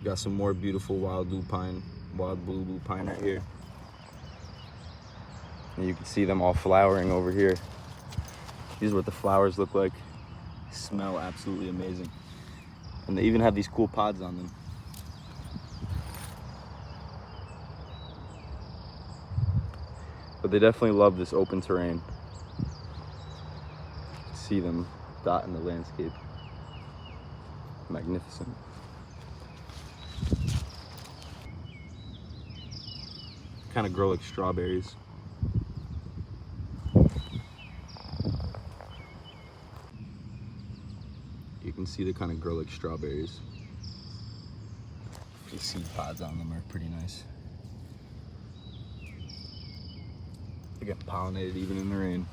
Got some more beautiful wild lupine, wild blue lupine right here. And you can see them all flowering over here. These are what the flowers look like. Smell absolutely amazing. And they even have these cool pods on them. But they definitely love this open terrain. See them dotting the landscape. Magnificent. Kind of grow like strawberries. You can see they kind of grow like strawberries. The seed pods on them are pretty nice. They get pollinated even in the rain.